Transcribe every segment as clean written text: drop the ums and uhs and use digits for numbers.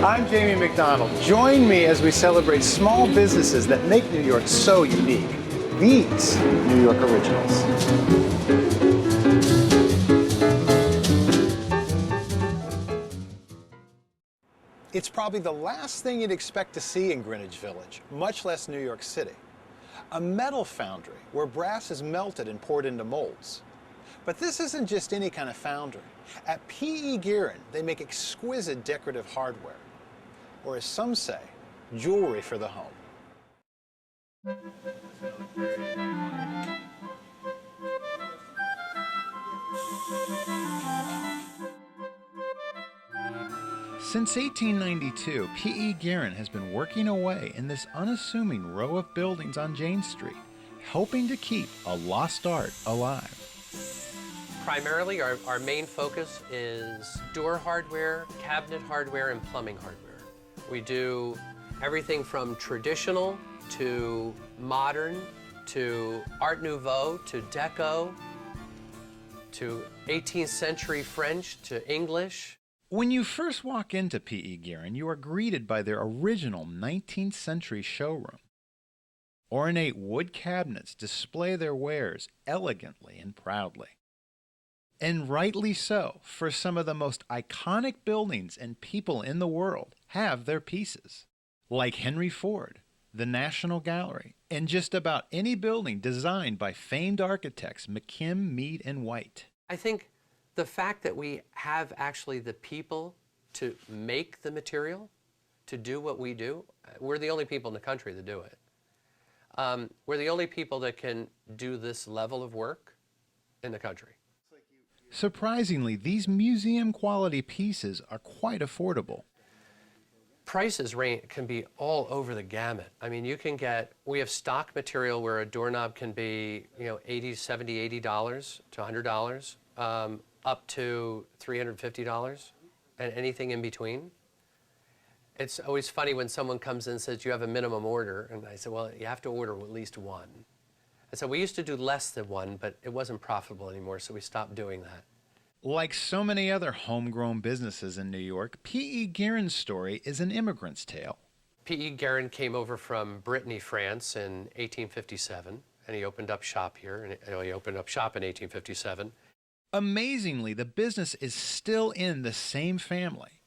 I'm Jamie McDonald. Join me as we celebrate small businesses that make New York so unique. These New York Originals. It's probably the last thing you'd expect to see in Greenwich Village, much less New York City. A metal foundry where brass is melted and poured into molds. But this isn't just any kind of foundry. At P.E. Guerin, they make exquisite decorative hardware, or as some say, jewelry for the home. Since 1892, P.E. Guerin has been working away in this unassuming row of buildings on Jane Street, helping to keep a lost art alive. Primarily, our main focus is door hardware, cabinet hardware, and plumbing hardware. We do everything from traditional to modern to Art Nouveau to Deco to 18th century French to English. When you first walk into P.E. Guerin, you are greeted by their original 19th century showroom. Ornate wood cabinets display their wares elegantly and proudly. And rightly so, for some of the most iconic buildings and people in the world have their pieces. Like Henry Ford, the National Gallery, and just about any building designed by famed architects McKim, Mead, and White. I think the fact that we have actually the people to make the material, to do what we do, we're the only people in the country that do it. We're the only people that can do this level of work in the country. Surprisingly, these museum-quality pieces are quite affordable. Prices can be all over the gamut. I mean, we have stock material where a doorknob can be, $80, $70, $80 to $100. Up to $350 and anything in between. It's always funny when someone comes in and says, you have a minimum order. And I said, well, you have to order at least one. And so we used to do less than one, but it wasn't profitable anymore, so we stopped doing that. Like so many other homegrown businesses in New York, P.E. Guerin's story is an immigrant's tale. P.E. Guerin came over from Brittany, France in 1857, and he opened up shop here. And he opened up shop in 1857. Amazingly, the business is still in the same family.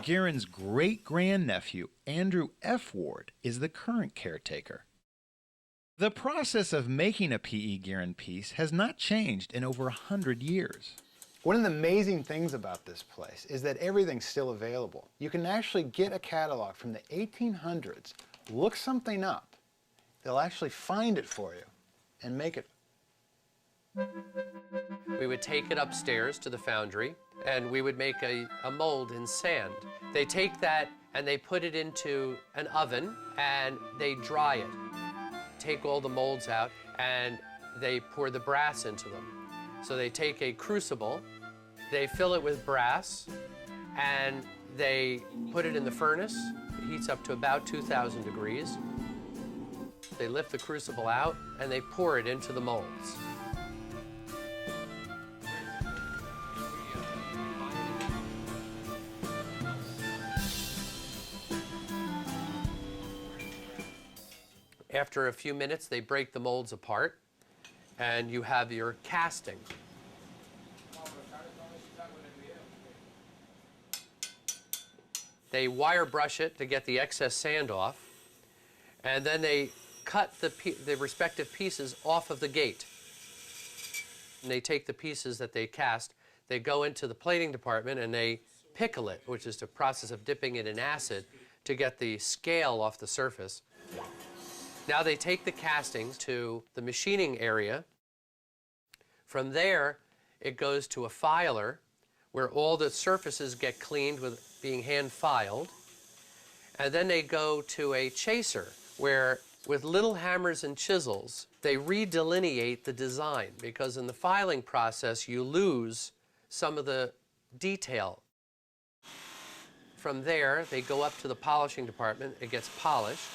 Guerin's great-grandnephew, Andrew F. Ward, is the current caretaker. The process of making a P.E. Guerin piece has not changed in over 100 years. One of the amazing things about this place is that everything's still available. You can actually get a catalog from the 1800s, look something up, they'll actually find it for you and make it. We would take it upstairs to the foundry, and we would make a mold in sand. They take that and they put it into an oven, and they dry it. Take all the molds out, and they pour the brass into them. So they take a crucible, they fill it with brass, and they put it in the furnace. It heats up to about 2,000 degrees. They lift the crucible out, and they pour it into the molds. After a few minutes, they break the molds apart, and you have your casting. They wire brush it to get the excess sand off, and then they cut the respective pieces off of the gate. And they take the pieces that they cast, they go into the plating department, and they pickle it, which is the process of dipping it in acid to get the scale off the surface. Now they take the castings to the machining area. From there, it goes to a filer where all the surfaces get cleaned with being hand filed. And then they go to a chaser where, with little hammers and chisels, they redelineate the design, because in the filing process, you lose some of the detail. From there, they go up to the polishing department, it gets polished,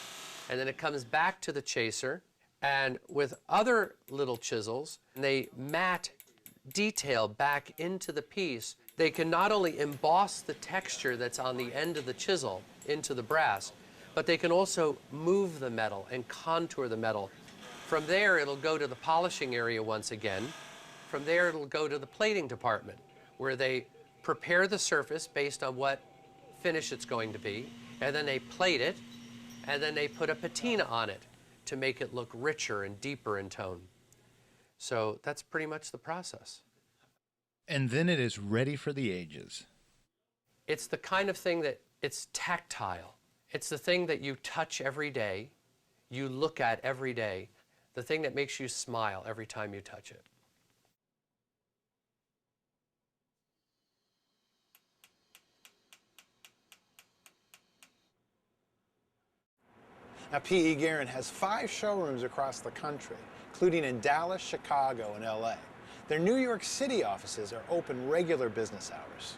and then it comes back to the chaser, and with other little chisels, they mat detail back into the piece They can not only emboss the texture that's on the end of the chisel into the brass, but they can also move the metal and contour the metal. From there, it'll go to the polishing area once again. From there, it'll go to the plating department, where they prepare the surface based on what finish it's going to be, and then they plate it, and then they put a patina on it to make it look richer and deeper in tone. So that's pretty much the process. And then it is ready for the ages. It's the kind of thing that it's tactile. It's the thing that you touch every day, you look at every day, the thing that makes you smile every time you touch it. Now, P.E. Guerin has 5 showrooms across the country, including in Dallas, Chicago, and L.A. Their New York City offices are open regular business hours.